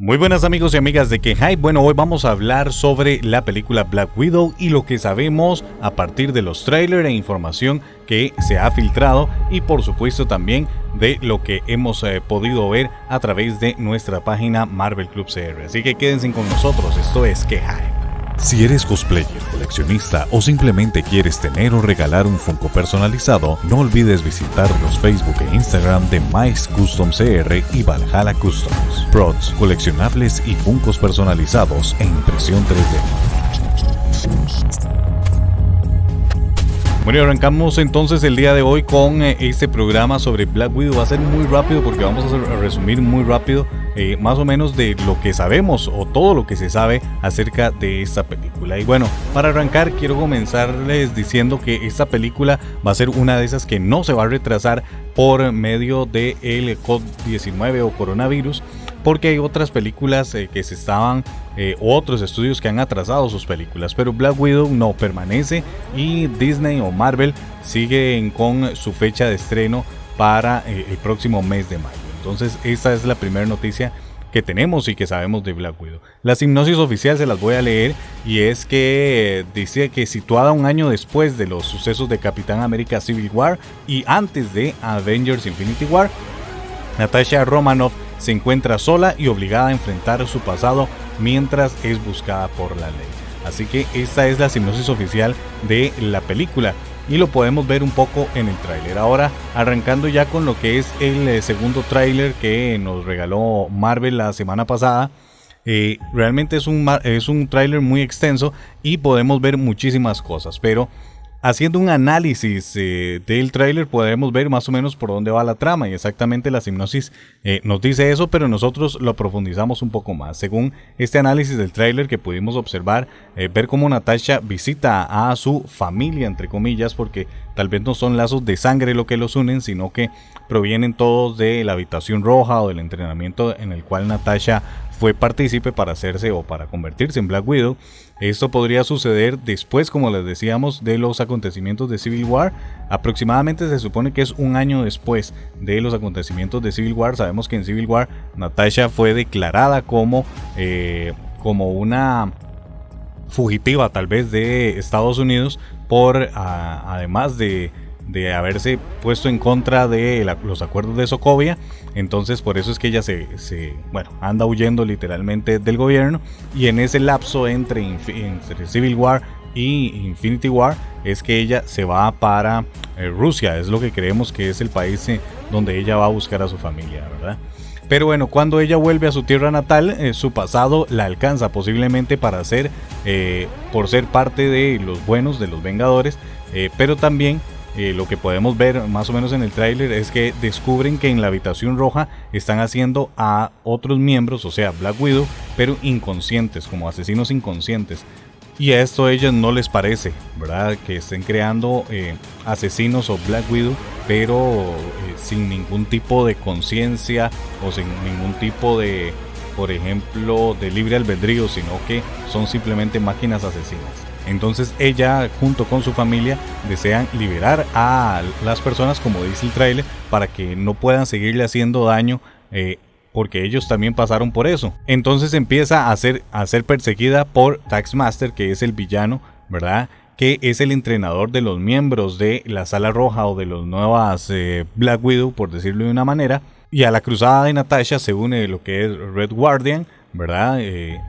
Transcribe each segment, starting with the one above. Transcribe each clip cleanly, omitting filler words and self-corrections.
Muy buenas amigos y amigas de Que Hype. Bueno, hoy vamos a hablar sobre la película Black Widow y lo que sabemos a partir de los trailers e información que se ha filtrado y por supuesto también de lo que hemos podido ver a través de nuestra página Marvel Club CR. Así que quédense con nosotros, esto es Que Hype. Si eres cosplayer, coleccionista o simplemente quieres tener o regalar un Funko personalizado, no olvides visitar los Facebook e Instagram de Mice Custom CR y Valhalla Customs. Prods, coleccionables y Funkos personalizados en impresión 3D. Bueno, arrancamos entonces el día de hoy con este programa sobre Black Widow. Va a ser muy rápido porque vamos a resumir muy rápido más o menos de lo que sabemos o todo lo que se sabe acerca de esta película. Y bueno, para arrancar quiero comenzarles diciendo que esta película va a ser una de esas que no se va a retrasar por medio del COVID-19 o coronavirus, porque hay otras películas que se estaban, otros estudios que han atrasado sus películas, pero Black Widow no permanece y Disney o Marvel siguen con su fecha de estreno para el próximo mes de mayo. Entonces esta es la primera noticia que tenemos y que sabemos de Black Widow. La sinopsis oficial se las voy a leer y es que dice que situada un año después de los sucesos de Capitán América Civil War y antes de Avengers Infinity War, Natasha Romanoff se encuentra sola y obligada a enfrentar su pasado mientras es buscada por la ley. Así que esta es la sinopsis oficial de la película y lo podemos ver un poco en el tráiler. Ahora arrancando ya con lo que es el segundo tráiler que nos regaló Marvel la semana pasada. Realmente es un tráiler muy extenso y podemos ver muchísimas cosas, pero haciendo un análisis del tráiler podemos ver más o menos por dónde va la trama y exactamente la sinopsis nos dice eso, pero nosotros lo profundizamos un poco más. Según este análisis del tráiler que pudimos observar, ver cómo Natasha visita a su familia, entre comillas, porque tal vez no son lazos de sangre lo que los unen, sino que provienen todos de la habitación roja o del entrenamiento en el cual Natasha fue partícipe para hacerse o para convertirse en Black Widow. Esto podría suceder después, como les decíamos, de los acontecimientos de Civil War. Aproximadamente se supone que es un año después de los acontecimientos de Civil War. Sabemos que en Civil War Natasha fue declarada como una fugitiva tal vez de Estados Unidos por además de haberse puesto en contra de los acuerdos de Sokovia. Entonces por eso es que ella anda huyendo literalmente del gobierno, y en ese lapso entre Civil War y Infinity War es que ella se va para Rusia. Es lo que creemos que es el país donde ella va a buscar a su familia, ¿verdad? Pero bueno, cuando ella vuelve a su tierra natal, su pasado la alcanza posiblemente por ser parte de los buenos, de los Vengadores, pero también lo que podemos ver más o menos en el tráiler es que descubren que en la habitación roja están haciendo a otros miembros, o sea Black Widow, pero inconscientes, como asesinos inconscientes. Y a esto a ellas no les parece, ¿verdad? Que estén creando asesinos o Black Widow, pero sin ningún tipo de conciencia o sin ningún tipo de, por ejemplo, de libre albedrío, sino que son simplemente máquinas asesinas. Entonces ella junto con su familia desean liberar a las personas, como dice el tráiler, para que no puedan seguirle haciendo daño, porque ellos también pasaron por eso. Entonces empieza a ser perseguida por Taskmaster, que es el villano, ¿verdad? Que es el entrenador de los miembros de la Sala Roja o de los nuevas Black Widow, por decirlo de una manera. Y a la cruzada de Natasha se une lo que es Red Guardian, ¿verdad?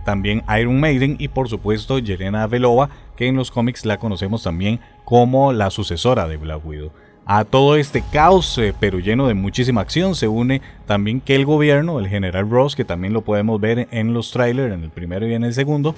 También Iron Maiden y por supuesto Yelena Belova, que en los cómics la conocemos también como la sucesora de Black Widow. A todo este caos, pero lleno de muchísima acción, se une también que el gobierno, el general Ross, que también lo podemos ver en los trailers, en el primero y en el segundo,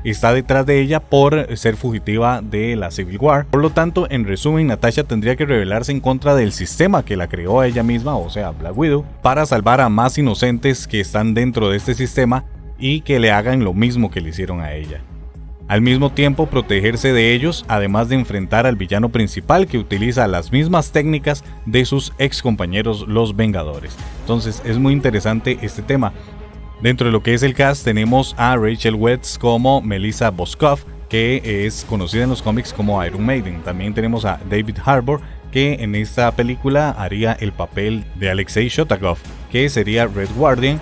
está detrás de ella por ser fugitiva de la Civil War. Por lo tanto, en resumen, Natasha tendría que rebelarse en contra del sistema que la creó a ella misma, o sea, Black Widow, para salvar a más inocentes que están dentro de este sistema y que le hagan lo mismo que le hicieron a ella. Al mismo tiempo, protegerse de ellos, además de enfrentar al villano principal que utiliza las mismas técnicas de sus ex compañeros los Vengadores. Entonces es muy interesante este tema. Dentro de lo que es el cast tenemos a Rachel Weisz como Melissa Boscoff, que es conocida en los cómics como Iron Maiden. También tenemos a David Harbour, que en esta película haría el papel de Alexei Shottakov, que sería Red Guardian,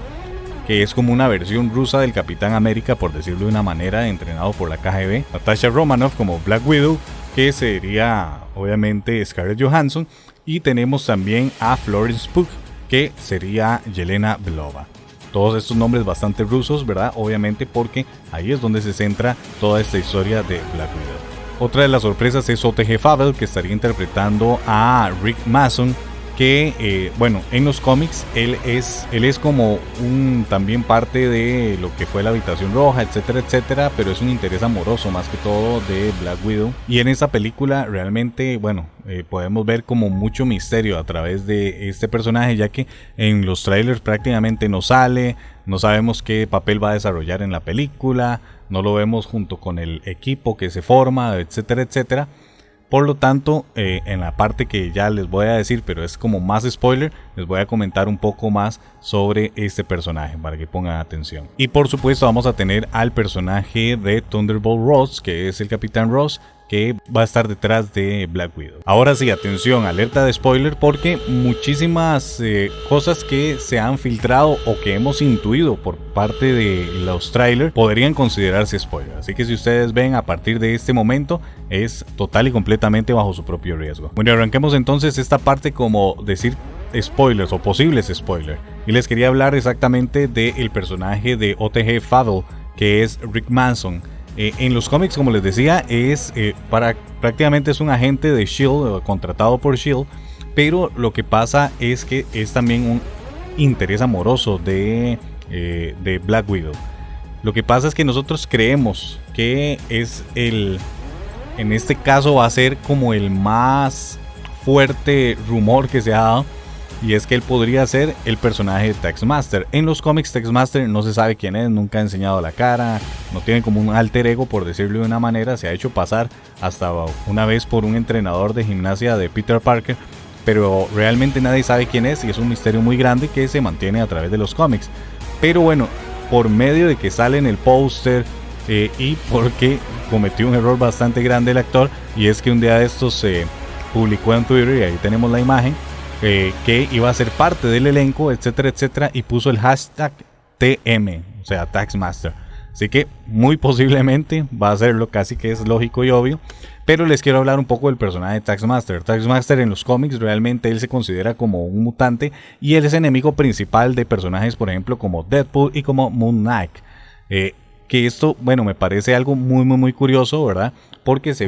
que es como una versión rusa del Capitán América, por decirlo de una manera, entrenado por la KGB. Natasha Romanoff como Black Widow, que sería obviamente Scarlett Johansson. Y tenemos también a Florence Pugh, que sería Yelena Belova. Todos estos nombres bastante rusos, ¿verdad? Obviamente porque ahí es donde se centra toda esta historia de Black Widow. Otra de las sorpresas es O.T.G. Fabel, que estaría interpretando a Rick Mason, que bueno, en los cómics él es como también parte de lo que fue la Habitación Roja, etcétera, etcétera, pero es un interés amoroso más que todo de Black Widow. Y en esta película realmente, bueno, podemos ver como mucho misterio a través de este personaje, ya que en los trailers prácticamente no sale, no sabemos qué papel va a desarrollar en la película, no lo vemos junto con el equipo que se forma, etcétera, etcétera. Por lo tanto, en la parte que ya les voy a decir, pero es como más spoiler, les voy a comentar un poco más sobre este personaje para que pongan atención. Y por supuesto vamos a tener al personaje de Thunderbolt Ross, que es el Capitán Ross, que va a estar detrás de Black Widow. Ahora sí, atención, alerta de spoiler, porque muchísimas cosas que se han filtrado o que hemos intuido por parte de los trailers podrían considerarse spoiler. Así que si ustedes ven a partir de este momento, es total y completamente bajo su propio riesgo. Bueno, arranquemos entonces esta parte como decir spoilers o posibles spoilers. Y les quería hablar exactamente del personaje de O.T.G. Fabel, que es Rick Mason. En los cómics, como les decía, es prácticamente es un agente de S.H.I.E.L.D., contratado por S.H.I.E.L.D., pero lo que pasa es que es también un interés amoroso de Black Widow. Lo que pasa es que nosotros creemos que es en este caso va a ser como el más fuerte rumor que se ha dado, y es que él podría ser el personaje de Taskmaster. En los cómics Taskmaster no se sabe quién es, nunca ha enseñado la cara, no tiene como un alter ego, por decirlo de una manera. Se ha hecho pasar hasta una vez por un entrenador de gimnasia de Peter Parker, pero realmente nadie sabe quién es, y es un misterio muy grande que se mantiene a través de los cómics. Pero bueno, por medio de que sale en el póster y porque cometió un error bastante grande el actor, y es que un día de estos se publicó en Twitter, y ahí tenemos la imagen, que iba a ser parte del elenco, etcétera, etcétera, y puso el hashtag TM, o sea, Taskmaster. Así que muy posiblemente va a ser lo casi que es lógico y obvio. Pero les quiero hablar un poco del personaje de Taskmaster. Taskmaster en los cómics realmente él se considera como un mutante, y él es enemigo principal de personajes, por ejemplo, como Deadpool y como Moon Knight. Que esto, bueno, me parece algo muy curioso, ¿verdad? Porque se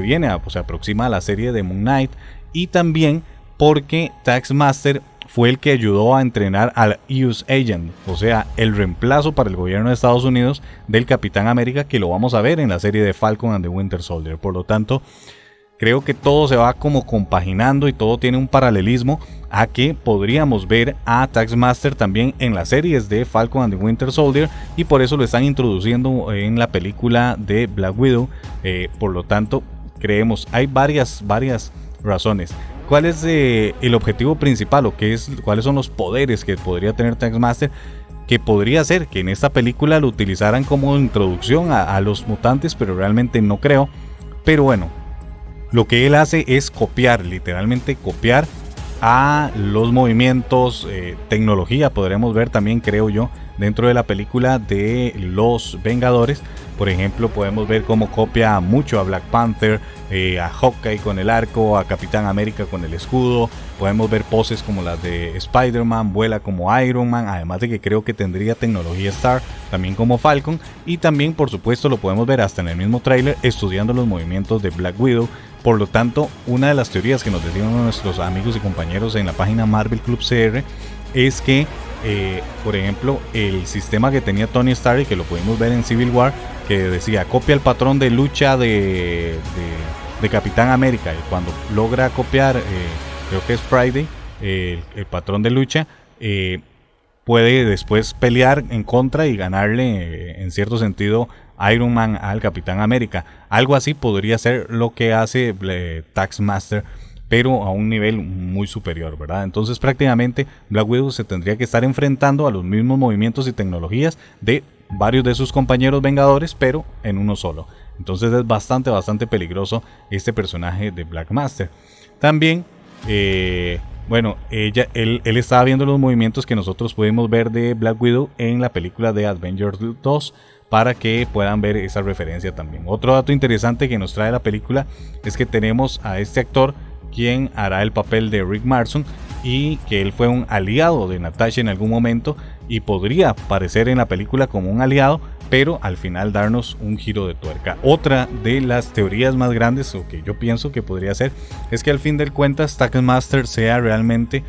aproxima a la serie de Moon Knight, y también porque Taskmaster fue el que ayudó a entrenar al US Agent, o sea, el reemplazo para el gobierno de Estados Unidos del Capitán América, que lo vamos a ver en la serie de Falcon and the Winter Soldier. Por lo tanto, creo que todo se va como compaginando y todo tiene un paralelismo a que podríamos ver a Taskmaster también en las series de Falcon and the Winter Soldier, y por eso lo están introduciendo en la película de Black Widow. Por lo tanto, creemos, hay varias razones. ¿Cuál es el objetivo principal, o cuáles son los poderes que podría tener Taskmaster? Que podría ser que en esta película lo utilizaran como introducción a los mutantes, pero realmente no creo. Pero bueno, lo que él hace es copiar, literalmente copiar a los movimientos, tecnología, podremos ver también, creo yo, dentro de la película de los Vengadores. Por ejemplo, podemos ver cómo copia mucho a Black Panther, a Hawkeye con el arco, a Capitán América con el escudo. Podemos ver poses como las de Spider-Man, vuela como Iron Man, además de que creo que tendría tecnología Stark, también como Falcon. Y también, por supuesto, lo podemos ver hasta en el mismo tráiler estudiando los movimientos de Black Widow. Por lo tanto, una de las teorías que nos decían nuestros amigos y compañeros en la página Marvel Club CR es que, por ejemplo, el sistema que tenía Tony Stark, y que lo pudimos ver en Civil War, que decía copia el patrón de lucha de Capitán América, y cuando logra copiar, creo que es Friday, el patrón de lucha, puede después pelear en contra y ganarle, en cierto sentido, Iron Man al Capitán América. Algo así podría ser lo que hace Taskmaster, pero a un nivel muy superior, ¿verdad? Entonces prácticamente Black Widow se tendría que estar enfrentando a los mismos movimientos y tecnologías de varios de sus compañeros Vengadores, pero en uno solo. Entonces es bastante peligroso este personaje de Black Master. También bueno, él estaba viendo los movimientos que nosotros pudimos ver de Black Widow en la película de Avengers 2 para que puedan ver esa referencia también. Otro dato interesante que nos trae la película es que tenemos a este actor quien hará el papel de Rick Marston y que él fue un aliado de Natasha en algún momento y podría aparecer en la película como un aliado, pero al final darnos un giro de tuerca. Otra de las teorías más grandes, o que yo pienso que podría ser, es que al fin de cuentas Taskmaster sea realmente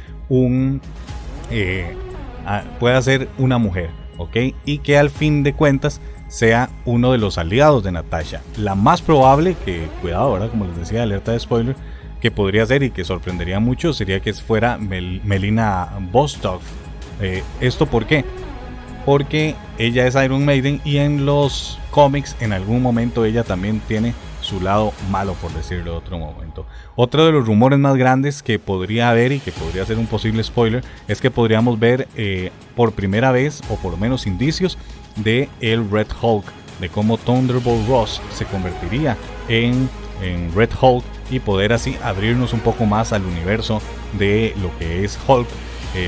pueda ser una mujer, ¿ok? Y que al fin de cuentas sea uno de los aliados de Natasha. La más probable, que cuidado, ¿verdad? Como les decía, alerta de spoiler, que podría ser y que sorprendería mucho sería que fuera Melina Vostok. ¿Esto por qué? Porque ella es Iron Maiden y en los cómics en algún momento ella también tiene su lado malo, por decirlo de otro momento. Otro de los rumores más grandes que podría haber y que podría ser un posible spoiler es que podríamos ver por primera vez, o por lo menos indicios, de el Red Hulk, de cómo Thunderbolt Ross se convertiría en Red Hulk y poder así abrirnos un poco más al universo de lo que es Hulk.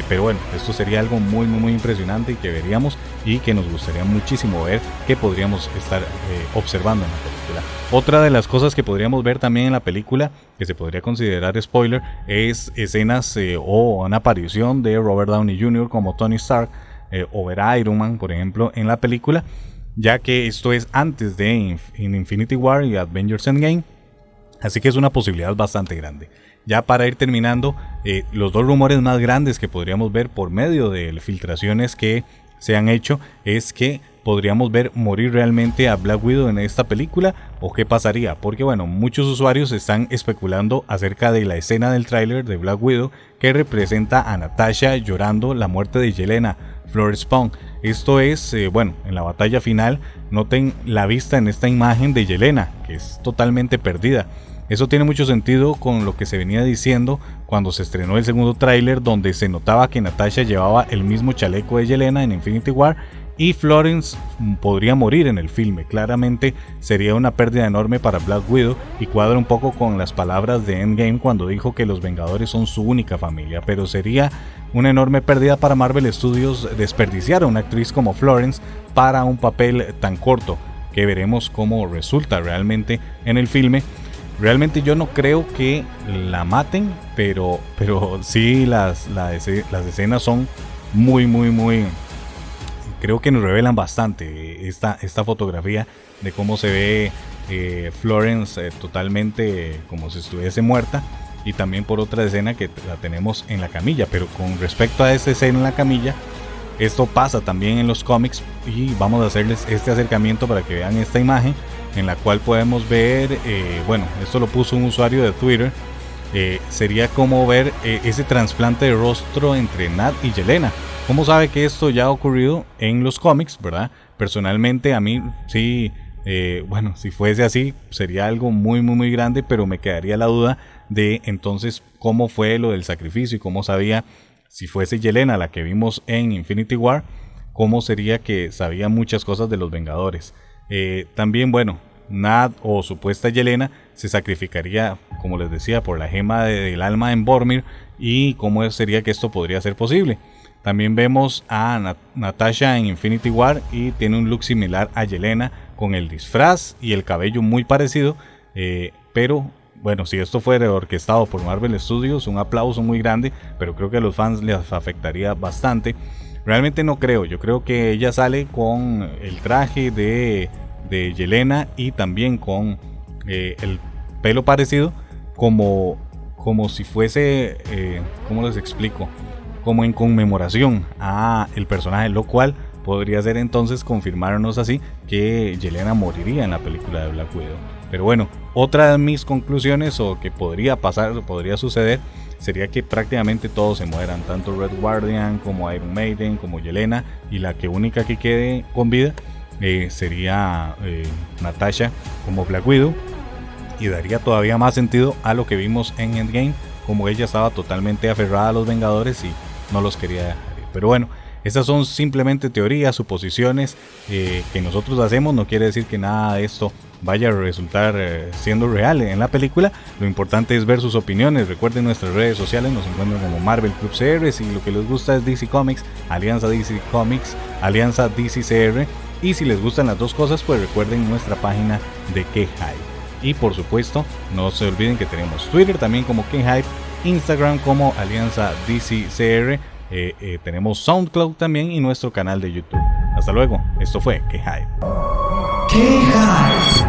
Pero bueno, esto sería algo muy muy impresionante y que veríamos y que nos gustaría muchísimo ver, que podríamos estar observando en la película. Otra de las cosas que podríamos ver también en la película, que se podría considerar spoiler, es escenas o una aparición de Robert Downey Jr. como Tony Stark, o ver a Iron Man, por ejemplo, en la película, ya que esto es antes de Infinity War y Avengers Endgame, así que es una posibilidad bastante grande. Ya para ir terminando, los dos rumores más grandes que podríamos ver por medio de filtraciones que se han hecho es que podríamos ver morir realmente a Black Widow en esta película, o qué pasaría, porque bueno, muchos usuarios están especulando acerca de la escena del tráiler de Black Widow que representa a Natasha llorando la muerte de Yelena Florence Pugh. Esto es, bueno, en la batalla final, noten la vista en esta imagen de Yelena, que es totalmente perdida. Eso tiene mucho sentido con lo que se venía diciendo cuando se estrenó el segundo tráiler, donde se notaba que Natasha llevaba el mismo chaleco de Yelena en Infinity War y Florence podría morir en el filme. Claramente sería una pérdida enorme para Black Widow y cuadra un poco con las palabras de Endgame cuando dijo que los Vengadores son su única familia, pero sería una enorme pérdida para Marvel Studios desperdiciar a una actriz como Florence para un papel tan corto, que veremos cómo resulta realmente en el filme. Realmente yo no creo que la maten, pero sí las escenas son muy creo que nos revelan bastante esta fotografía de cómo se ve Florence totalmente como si estuviese muerta, y también por otra escena que la tenemos en la camilla. Pero con respecto a esta escena en la camilla, esto pasa también en los cómics y vamos a hacerles este acercamiento para que vean esta imagen en la cual podemos ver, bueno, esto lo puso un usuario de Twitter, sería como ver ese trasplante de rostro entre Nat y Yelena. ¿Cómo sabe que esto ya ha ocurrido en los cómics, verdad? Personalmente a mí sí, bueno, si fuese así sería algo muy grande, pero me quedaría la duda de entonces cómo fue lo del sacrificio y cómo sabía, si fuese Yelena la que vimos en Infinity War, cómo sería que sabía muchas cosas de los Vengadores. También, bueno, Nat o supuesta Yelena se sacrificaría, como les decía, por la gema del alma en Vormir, y cómo sería que esto podría ser posible. También vemos a Natasha en Infinity War y tiene un look similar a Yelena, con el disfraz y el cabello muy parecido, pero bueno, si esto fuera orquestado por Marvel Studios, un aplauso muy grande, pero creo que a los fans les afectaría bastante. Realmente no creo, yo creo que ella sale con el traje de Yelena y también con el pelo parecido, como si fuese, ¿cómo les explico? Como en conmemoración a el personaje, lo cual podría ser entonces confirmarnos así que Yelena moriría en la película de Black Widow. Pero bueno, otra de mis conclusiones, o que podría pasar, podría suceder, sería que prácticamente todos se mueran, tanto Red Guardian como Iron Maiden como Yelena, y la que única que quede con vida sería Natasha como Black Widow, y daría todavía más sentido a lo que vimos en Endgame, como ella estaba totalmente aferrada a los Vengadores y no los quería dejar ir. Pero bueno, Estas son simplemente teorías, suposiciones que nosotros hacemos. No quiere decir que nada de esto vaya a resultar siendo real en la película. Lo importante es ver sus opiniones. Recuerden nuestras redes sociales, nos encuentran como Marvel Club CR. Si lo que les gusta es DC Comics, Alianza DC Comics, Alianza DC CR. Y si les gustan las dos cosas, pues recuerden nuestra página de K-Hype. Y por supuesto, no se olviden que tenemos Twitter también como K-Hype, Instagram como Alianza DC CR. Tenemos SoundCloud también y nuestro canal de YouTube. Hasta luego, esto fue K-Hype. K-Hype.